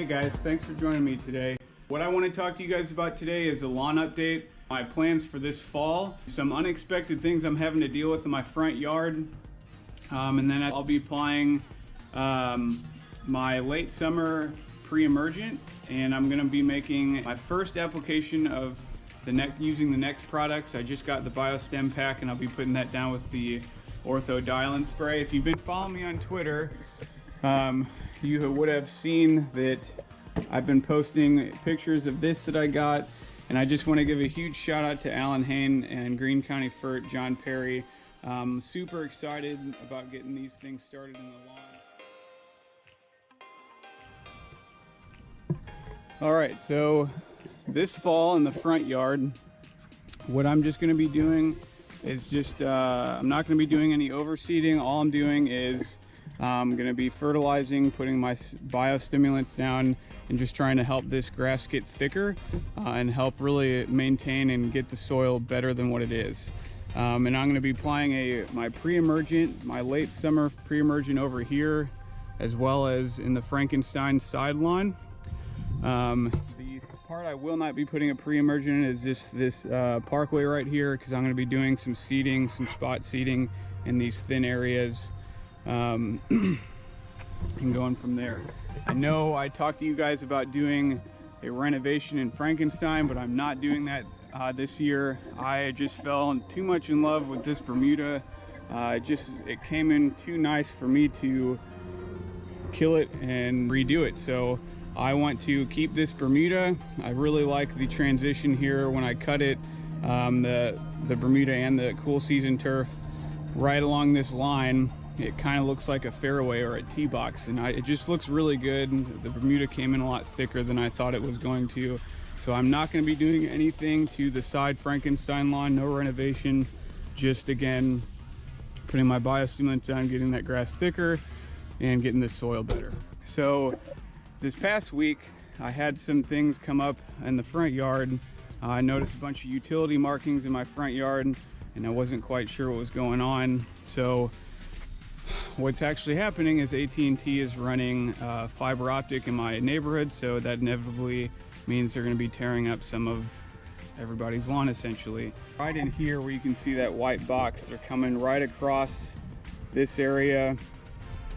guys, thanks for joining me today. What I want to talk to you guys about today is a lawn update, my plans for this fall, some unexpected things I'm having to deal with in my front yard, and then I'll be applying my late summer pre-emergent, and I'm going to be making my first application of using the N-Ext products. I just got the Bio-Stim pack and I'll be putting that down with the Ortho Dial'N Spray. If you've been following me on Twitter, you would have seen that I've been posting pictures of this that I got, and I just want to give a huge shout out to Alan Hain and Greene County Fert, John Perry. Super excited about getting these things started in the lawn. All right, so this fall in the front yard, what I'm just going to be doing is just, I'm not going to be doing any overseeding. All I'm doing is I'm going to be fertilizing, putting my biostimulants down, and just trying to help this grass get thicker and help really maintain and get the soil better than what it is. And I'm going to be applying my pre-emergent, my late summer pre-emergent over here, as well as in the Frankenstein side lawn. The part I will not be putting a pre-emergent in is just this parkway right here, because I'm going to be doing some seeding, some spot seeding in these thin areas, and going from there. I know I talked to you guys about doing a renovation in Frankenstein, but I'm not doing that this year. I just fell too much in love with this Bermuda. It came in too nice for me to kill it and redo it. So I want to keep this Bermuda. I really like the transition here when I cut it, the Bermuda and the cool season turf right along this line. It kind of looks like a fairway or a tee box, and it just looks really good. The Bermuda came in a lot thicker than I thought it was going to. So I'm not going to be doing anything to the side Frankenstein lawn, no renovation, just again putting my biostimulants down, getting that grass thicker and getting the soil better. So this past week I had some things come up in the front yard. I noticed a bunch of utility markings in my front yard, and I wasn't quite sure what was going on. So what's actually happening is AT&T is running fiber optic in my neighborhood, so that inevitably means they're going to be tearing up some of everybody's lawn essentially. Right in here where you can see that white box, they're coming right across this area,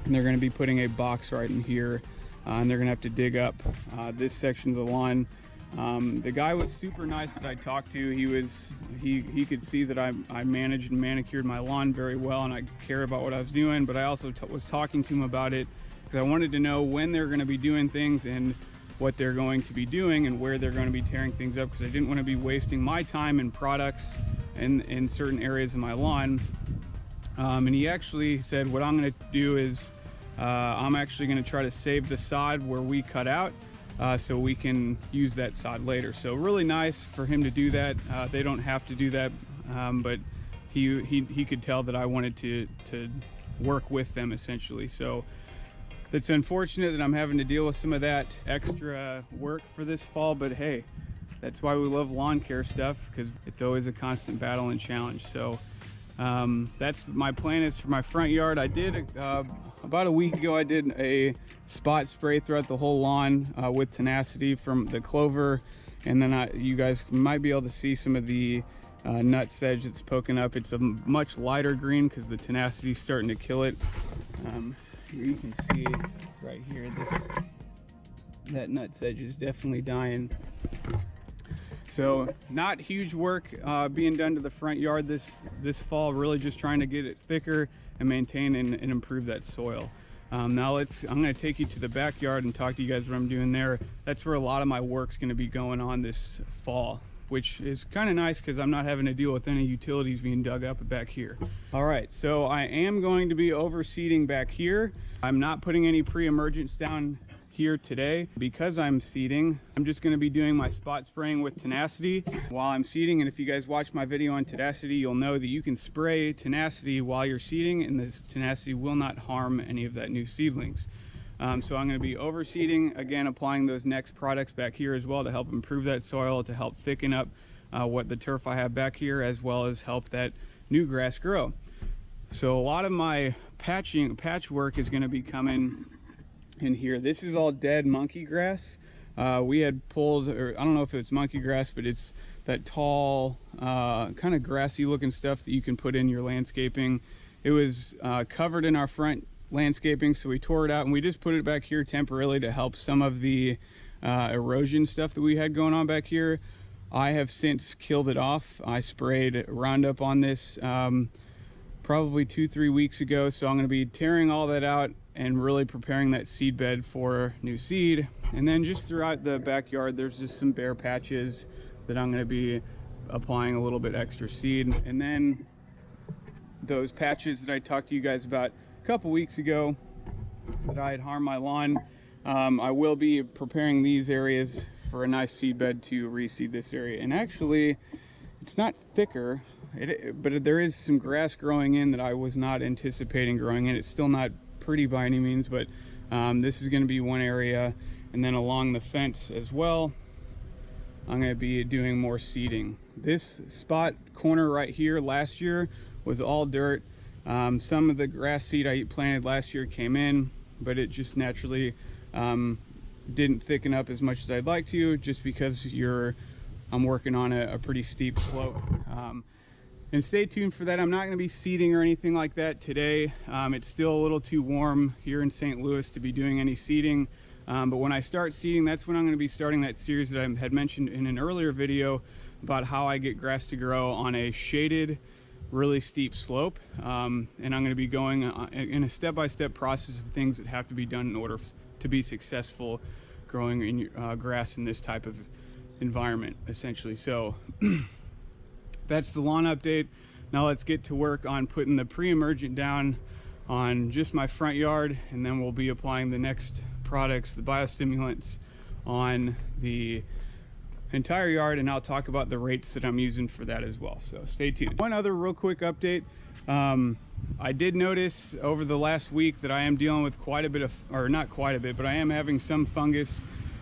and they're going to be putting a box right in here, and they're going to have to dig up this section of the lawn. The guy was super nice that I talked to. He could see that I managed and manicured my lawn very well, and I cared about what I was doing, but I also was talking to him about it because I wanted to know when they're going to be doing things and what they're going to be doing and where they're going to be tearing things up, because I didn't want to be wasting my time and products in certain areas of my lawn. And he actually said what I'm going to do is I'm actually going to try to save the sod where we cut out, so we can use that sod later. So really nice for him to do that. They don't have to do that, but he could tell that I wanted to work with them essentially. So it's unfortunate that I'm having to deal with some of that extra work for this fall, but hey, that's why we love lawn care stuff, because it's always a constant battle and challenge. So that's my plan is for my front yard. I did about a week ago, I did a spot spray throughout the whole lawn with tenacity from the clover, and then you guys might be able to see some of the nut sedge that's poking up. It's a much lighter green because the tenacity is starting to kill it. Here you can see right here, that nut sedge is definitely dying. So not huge work being done to the front yard this fall, really just trying to get it thicker and maintain and improve that soil. Now I'm going to take you to the backyard and talk to you guys what I'm doing there. That's where a lot of my work's going to be going on this fall, which is kind of nice because I'm not having to deal with any utilities being dug up back here. All right, so I am going to be overseeding back here. I'm not putting any pre-emergents down here today because I'm seeding. I'm just going to be doing my spot spraying with tenacity while I'm seeding. And if you guys watch my video on tenacity, you'll know that you can spray tenacity while you're seeding, and this tenacity will not harm any of that new seedlings. So I'm going to be overseeding, again applying those N-Ext products back here as well to help improve that soil, to help thicken up what the turf I have back here, as well as help that new grass grow. So a lot of my patchwork is going to be coming in here. This is all dead monkey grass. We had pulled, or I don't know if it's monkey grass, but it's that tall, kind of grassy looking stuff that you can put in your landscaping. It was covered in our front landscaping, so we tore it out and we just put it back here temporarily to help some of the erosion stuff that we had going on back here. I have since killed it off. I sprayed Roundup on this probably 2-3 weeks ago, so I'm going to be tearing all that out and really preparing that seed bed for new seed. And then just throughout the backyard, there's just some bare patches that I'm going to be applying a little bit extra seed. And then those patches that I talked to you guys about a couple weeks ago that I had harmed my lawn, I will be preparing these areas for a nice seed bed to reseed this area. And actually, it's not thicker, but there is some grass growing in that I was not anticipating growing in. It's still not pretty by any means, but this is going to be one area. And then along the fence as well, I'm going to be doing more seeding. This spot corner right here last year was all dirt. Some of the grass seed I planted last year came in, but it just naturally didn't thicken up as much as I'd like to, just because I'm working on a pretty steep slope. And stay tuned for that. I'm not going to be seeding or anything like that today. It's still a little too warm here in St. Louis to be doing any seeding. But when I start seeding, that's when I'm going to be starting that series that I had mentioned in an earlier video about how I get grass to grow on a shaded, really steep slope. And I'm going to be going in a step-by-step process of things that have to be done in order to be successful growing in grass in this type of environment, essentially. So that's the lawn update. Now let's get to work on putting the pre-emergent down on just my front yard, and then we'll be applying the next products, the Bio-Stimulants, on the entire yard, and I'll talk about the rates that I'm using for that as well. So stay tuned. One other real quick update. I did notice over the last week that I am dealing with quite a bit of, or not quite a bit, but I am having some fungus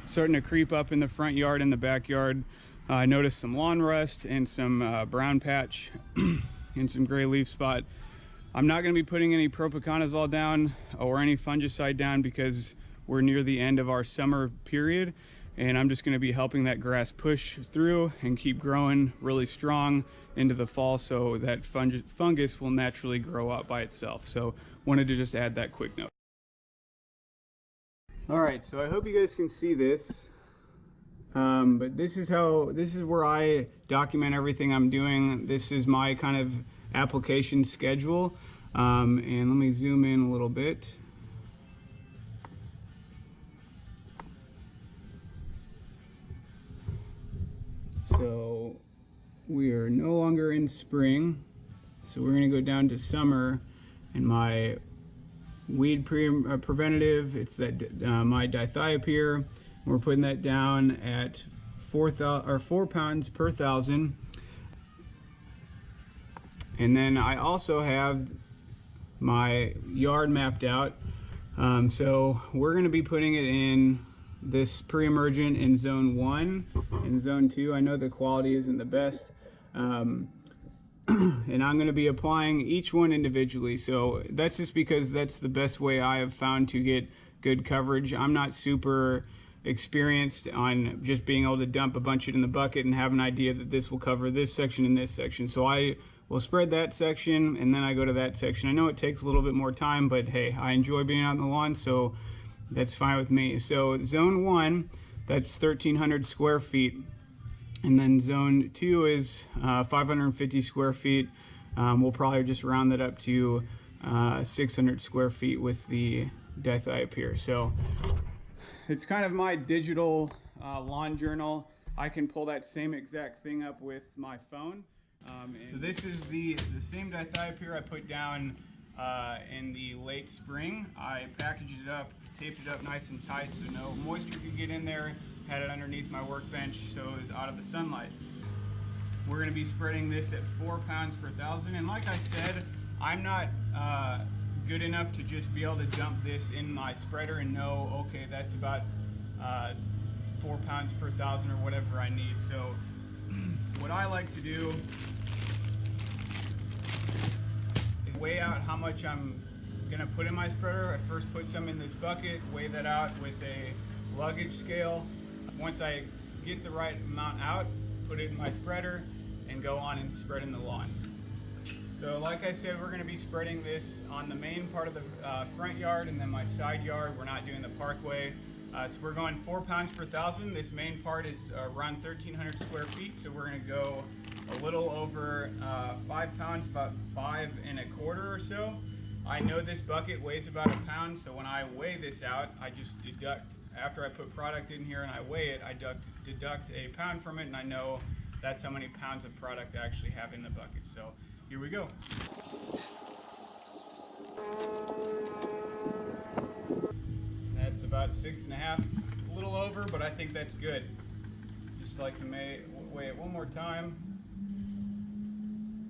starting to creep up in the front yard and the backyard. I noticed some lawn rust and some brown patch and some gray leaf spot. I'm not going to be putting any propiconazole down or any fungicide down because we're near the end of our summer period, and I'm just going to be helping that grass push through and keep growing really strong into the fall, so that fungus will naturally grow up by itself. So wanted to just add that quick note. All right, so I hope you guys can see this, but this is where I document everything I'm doing. This is my kind of application schedule, and let me zoom in a little bit. So we are no longer in spring, so we're going to go down to summer, and my weed preventative, it's that my dithiopyr. We're putting that down at 4 pounds per 1,000. And then I also have my yard mapped out. So we're going to be putting it in this pre-emergent in zone 1 and zone 2. I know the quality isn't the best, and I'm going to be applying each one individually. So that's just because that's the best way I have found to get good coverage. I'm not super experienced on just being able to dump a bunch of it in the bucket and have an idea that this will cover this section and this section. So I will spread that section and then I go to that section. I know it takes a little bit more time, but hey, I enjoy being out on the lawn, so that's fine with me. So zone 1, that's 1,300 square feet. And then zone 2 is 550 square feet. We'll probably just round that up to 600 square feet with the dithiopyr. So it's kind of my digital lawn journal. I can pull that same exact thing up with my phone. So this is the same dithiopyr I put down in the late spring. I packaged it up, taped it up nice and tight so no moisture could get in there. Had it underneath my workbench so it was out of the sunlight. We're going to be spreading this at 4 pounds per 1,000, and like I said, I'm not good enough to just be able to dump this in my spreader and know, okay, that's about 4 pounds per 1,000 or whatever I need. So what I like to do is weigh out how much I'm gonna put in my spreader, I first put some in this bucket, weigh that out with a luggage scale. Once I get the right amount out, put it in my spreader and go on and spread in the lawn. So like I said, we're going to be spreading this on the main part of the front yard, and then my side yard, we're not doing the parkway. So we're going 4 pounds per thousand. This main part is around 1,300 square feet, so we're going to go a little over 5 pounds, about 5 1/4 or so. I know this bucket weighs about 1 pound, so when I weigh this out, I just deduct, after I put product in here and I weigh it, I deduct 1 pound from it, and I know that's how many pounds of product I actually have in the bucket. So here we go. That's about 6.5, a little over, but I think that's good. Just like to weigh it one more time.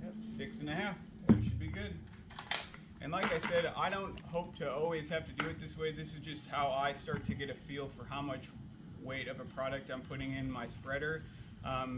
Yep, 6.5, that should be good. And like I said, I don't hope to always have to do it this way. This is just how I start to get a feel for how much weight of a product I'm putting in my spreader.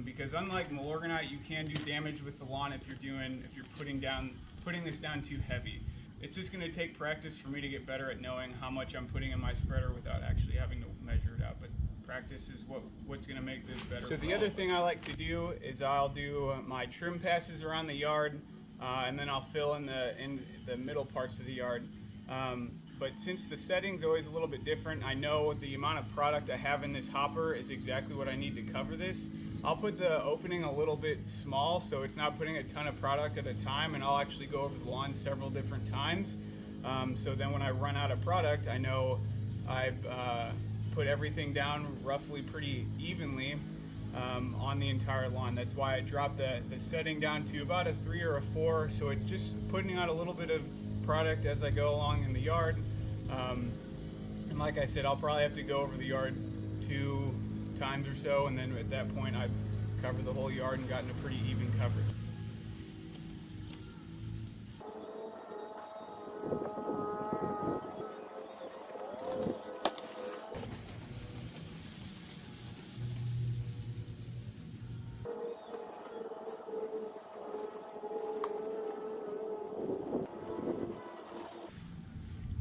Because unlike Milorganite, you can do damage with the lawn if you're putting this down too heavy. It's just going to take practice for me to get better at knowing how much I'm putting in my spreader without actually having to measure it out. But practice is what's going to make this better. So the other thing I like to do is I'll do my trim passes around the yard, and then I'll fill in the middle parts of the yard. But since the setting's always a little bit different, I know the amount of product I have in this hopper is exactly what I need to cover this. I'll put the opening a little bit small so it's not putting a ton of product at a time, and I'll actually go over the lawn several different times. So then when I run out of product, I know I've put everything down roughly pretty evenly on the entire lawn. That's why I dropped the setting down to about a 3 or a 4, so it's just putting out a little bit of product as I go along in the yard. And like I said, I'll probably have to go over the yard 2 times or so, and then at that point I've covered the whole yard and gotten a pretty even coverage.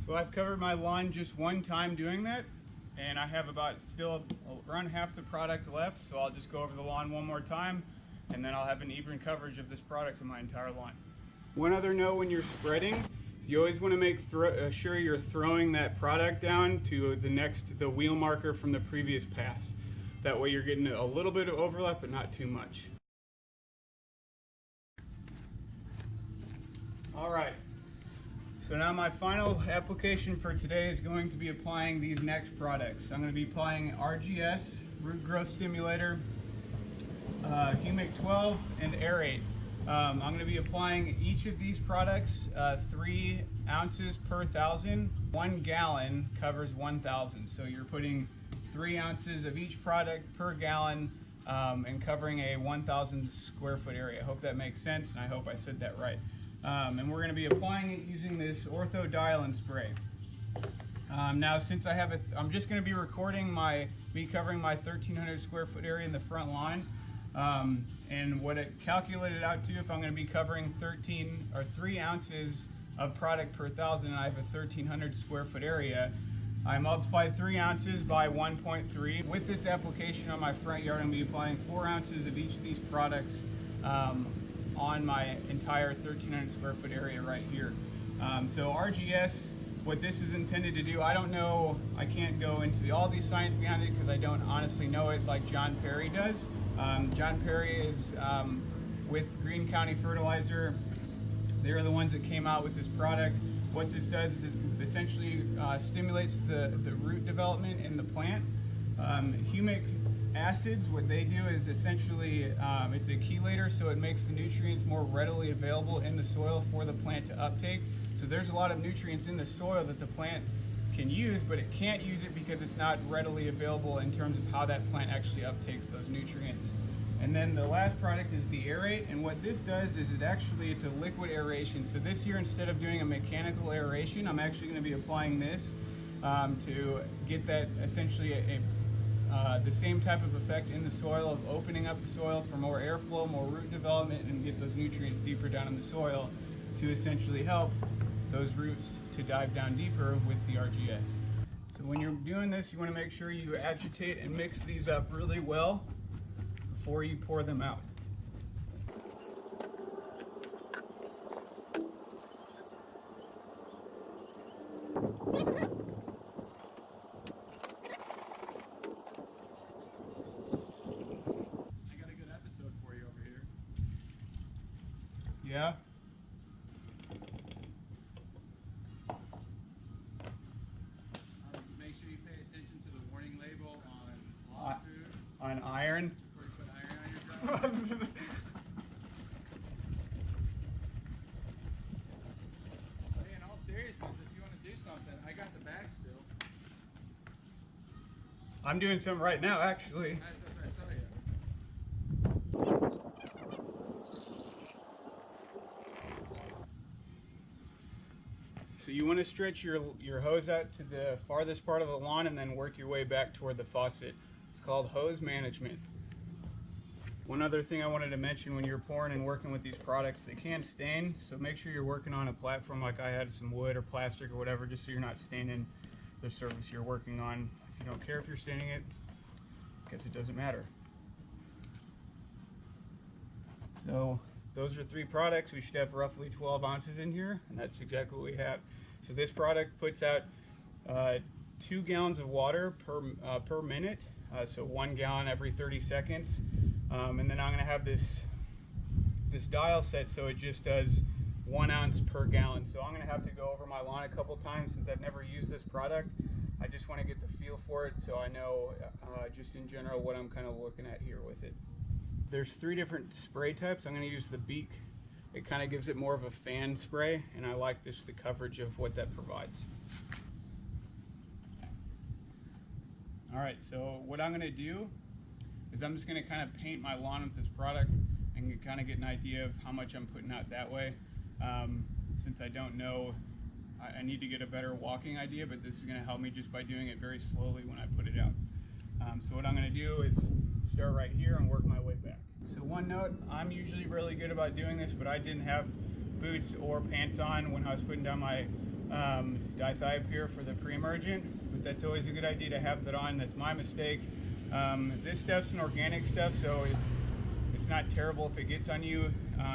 So I've covered my lawn just 1 time doing that, and I have still around half the product left, so I'll just go over the lawn 1 more time, and then I'll have an even coverage of this product in my entire lawn. One other note when you're spreading, is you always want to make sure you're throwing that product down to the wheel marker from the previous pass. That way you're getting a little bit of overlap, but not too much. All right. So now my final application for today is going to be applying these N-Ext products. I'm going to be applying RGS, Root Growth Stimulator, Humic 12, and Aerate. I'm going to be applying each of these products 3 ounces per 1,000. 1 gallon covers 1,000. So you're putting 3 ounces of each product per gallon and covering a 1,000 square foot area. I hope that makes sense, and I hope I said that right. And we're going to be applying it using this Ortho Dial'N Spray. Now, since I'm just going to be recording me covering my 1,300 square foot area in the front lawn, and what it calculated out to, if I'm going to be covering 3 ounces of product per 1,000, and I have a 1,300 square foot area, I multiplied 3 ounces by 1.3. With this application on my front yard, I'm going to be applying 4 ounces of each of these products on my entire 1,300 square foot area right here. So RGS, what this is intended to do, I don't know, I can't go into all the science behind it because I don't honestly know it like John Perry does. John Perry is with Green County Fertilizer. They're the ones that came out with this product. What this does is it essentially stimulates the root development in the plant. Humic acids, what they do is essentially, it's a chelator, so it makes the nutrients more readily available in the soil for the plant to uptake. So there's a lot of nutrients in the soil that the plant can use, but it can't use it because it's not readily available in terms of how that plant actually uptakes those nutrients. And then the last product is the Aerate, and what this does is it's a liquid aeration. So this year, instead of doing a mechanical aeration, I'm actually going to be applying this to get that essentially the same type of effect in the soil of opening up the soil for more airflow, more root development, and get those nutrients deeper down in the soil to essentially help those roots to dive down deeper with the RGS. So when you're doing this, you want to make sure you agitate and mix these up really well before you pour them out. Yeah. Make sure you pay attention to the warning label on log food. On iron. Before you put iron on your drum. Hey, in all seriousness, if you want to do something, I got the bag still. I'm doing some right now, actually. That's what I saw you. So you want to stretch your hose out to the farthest part of the lawn and then work your way back toward the faucet. It's called hose management. One other thing I wanted to mention, when you're pouring and working with these products, they can stain, so make sure you're working on a platform like I had, some wood or plastic or whatever, just so you're not staining the surface you're working on. If you don't care if you're staining it, I guess it doesn't matter. So those are 3 products. We should have roughly 12 ounces in here, and that's exactly what we have. So this product puts out 2 gallons of water per minute, so 1 gallon every 30 seconds. And then I'm going to have this dial set so it just does 1 ounce per gallon. So I'm going to have to go over my lawn a couple times since I've never used this product. I just want to get the feel for it so I know just in general what I'm kind of looking at here with it. There's 3 different spray types. I'm going to use the Beak. It kind of gives it more of a fan spray, and I like the coverage of what that provides. All right, so what I'm going to do is I'm just going to kind of paint my lawn with this product and kind of get an idea of how much I'm putting out that way. Since I don't know, I need to get a better walking idea, but this is going to help me just by doing it very slowly when I put it out. So what I'm going to do is start right here and work my way back. So one note, I'm usually really good about doing this, but I didn't have boots or pants on when I was putting down my dithiopyr for the Pre-Emergent, but that's always a good idea to have that on. That's my mistake. This stuff's an organic stuff, so it's not terrible if it gets on you.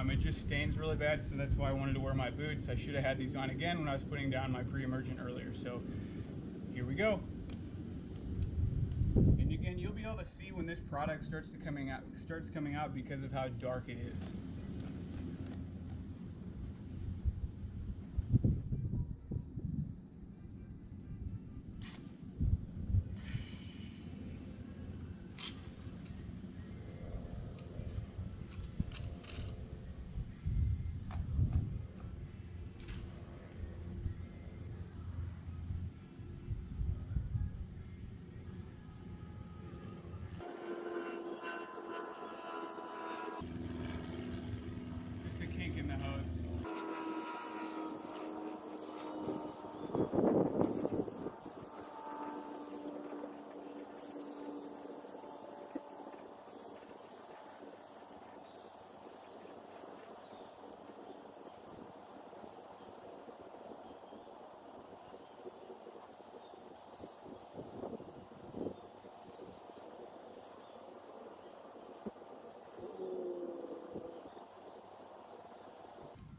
It just stains really bad, so that's why I wanted to wear my boots. I should have had these on again when I was putting down my Pre-Emergent earlier. So here we go. And again, you'll be able to see when this product starts coming out because of how dark it is. Kink in the hose.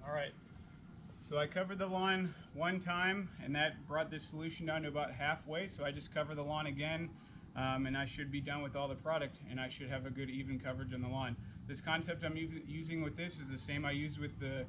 All right, so I covered the lawn one time and that brought this solution down to about halfway, so I just cover the lawn again and I should be done with all the product and I should have a good even coverage on the lawn. This concept I'm using with this is the same I used with the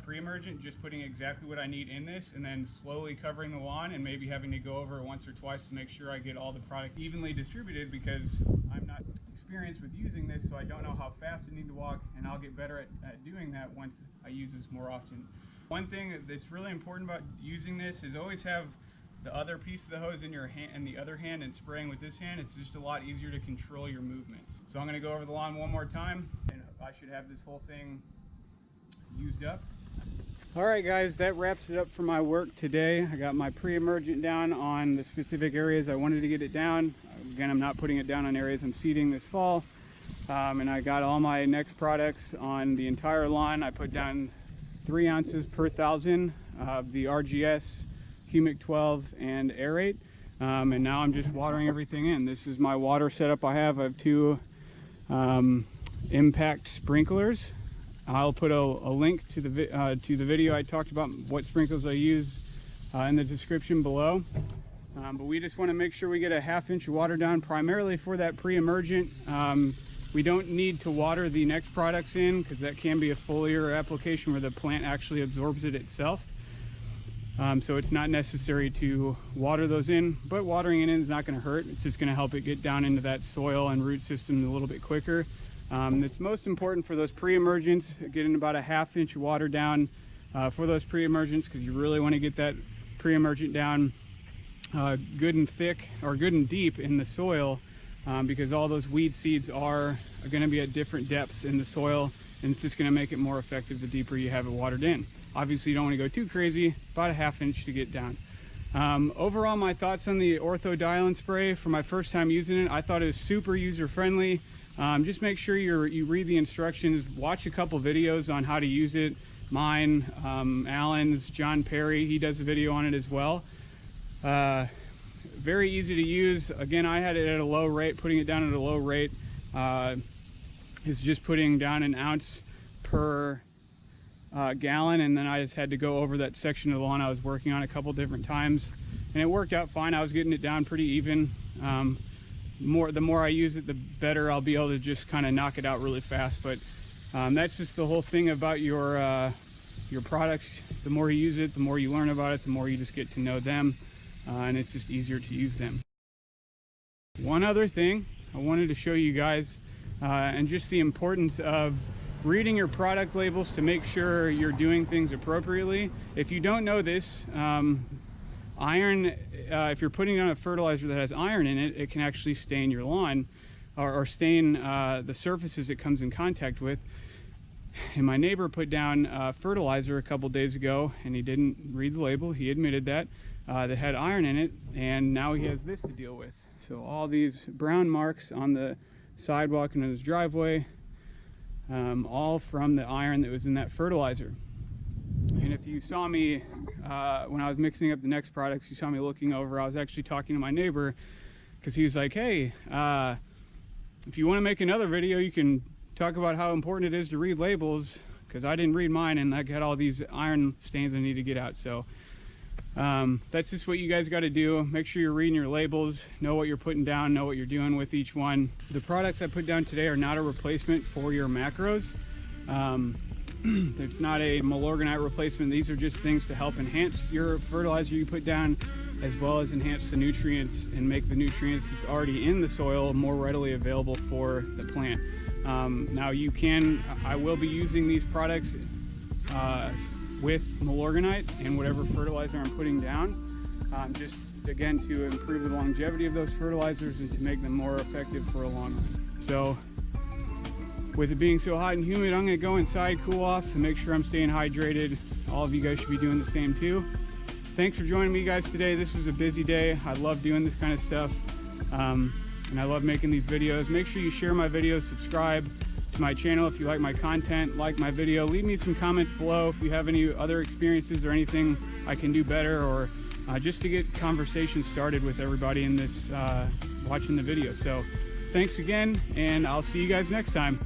Pre-Emergent, just putting exactly what I need in this and then slowly covering the lawn and maybe having to go over it once or twice to make sure I get all the product evenly distributed, because I'm not experienced with using this, so I don't know how fast I need to walk, and I'll get better at doing that once I use this more often. One thing that's really important about using this is always have the other piece of the hose in your hand, in the other hand, and spraying with this hand. It's just a lot easier to control your movements. So I'm going to go over the lawn one more time, and I should have this whole thing used up. All right guys, that wraps it up for my work today. I got my Pre-Emergent down on the specific areas I wanted to get it down. Again, I'm not putting it down on areas I'm seeding this fall. And I got all my N-Ext products on the entire lawn. I put down 3 ounces per 1,000 of the RGS, Humic 12, and Aerate. And now I'm just watering everything in. This is my water setup I have. I have 2 impact sprinklers. I'll put a link to the video I talked about what sprinklers I use in the description below. But we just want to make sure we get a 1/2 inch of water down, primarily for that pre-emergent. We don't need to water the next products in, because that can be a foliar application where the plant actually absorbs it itself. So it's not necessary to water those in, but watering it in is not going to hurt. It's just going to help it get down into that soil and root system a little bit quicker. It's most important for those pre-emergents, getting about a 1/2 inch of water down for those pre-emergents, because you really want to get that pre-emergent down good and thick, or good and deep in the soil, because all those weed seeds are going to be at different depths in the soil, and it's just going to make it more effective the deeper you have it watered in. Obviously you don't want to go too crazy, about a 1/2 inch to get down. Overall, my thoughts on the Ortho Dial'N Spray for my first time using it, I thought it was super user friendly. Just make sure you read the instructions, watch a couple videos on how to use it. Mine, Alan's, John Perry, he does a video on it as well. Very easy to use. Again, I had it at a low rate. Putting it down at a low rate is just putting down 1 ounce per gallon, and then I just had to go over that section of the lawn I was working on a couple different times, and it worked out fine. I was getting it down pretty even. The more I use it, the better I'll be able to just kind of knock it out really fast. But that's just the whole thing about your products. The more you use it, the more you learn about it, the more you just get to know them, and it's just easier to use them. One other thing I wanted to show you guys, and just the importance of reading your product labels to make sure you're doing things appropriately. If you don't know this, iron, if you're putting on a fertilizer that has iron in it, it can actually stain your lawn, or stain the surfaces it comes in contact with. And my neighbor put down fertilizer a couple days ago, and he didn't read the label. He admitted that that had iron in it, and now he has this to deal with. So all these brown marks on the sidewalk and in his driveway, all from the iron that was in that fertilizer. And if you saw me when I was mixing up the next products, you saw me looking over, I was actually talking to my neighbor, because he was like, hey, if you want to make another video, you can talk about how important it is to read labels, because I didn't read mine and I got all these iron stains I need to get out. So that's just what you guys got to do. Make sure you're reading your labels, know what you're putting down, know what you're doing with each one. The products I put down today are not a replacement for your macros. It's not a Milorganite replacement. These are just things to help enhance your fertilizer you put down, as well as enhance the nutrients and make the nutrients that's already in the soil more readily available for the plant. Now I will be using these products with Milorganite and whatever fertilizer I'm putting down, just again to improve the longevity of those fertilizers and to make them more effective for a long run. So with it being so hot and humid, I'm going to go inside, cool off, and make sure I'm staying hydrated. All of you guys should be doing the same too. Thanks for joining me guys today. This was a busy day. I love doing this kind of stuff, and I love making these videos. Make sure you share my videos, subscribe to my channel if you like my content, like my video. Leave me some comments below if you have any other experiences or anything I can do better, or just to get conversations started with everybody in this watching the video. So thanks again, and I'll see you guys next time.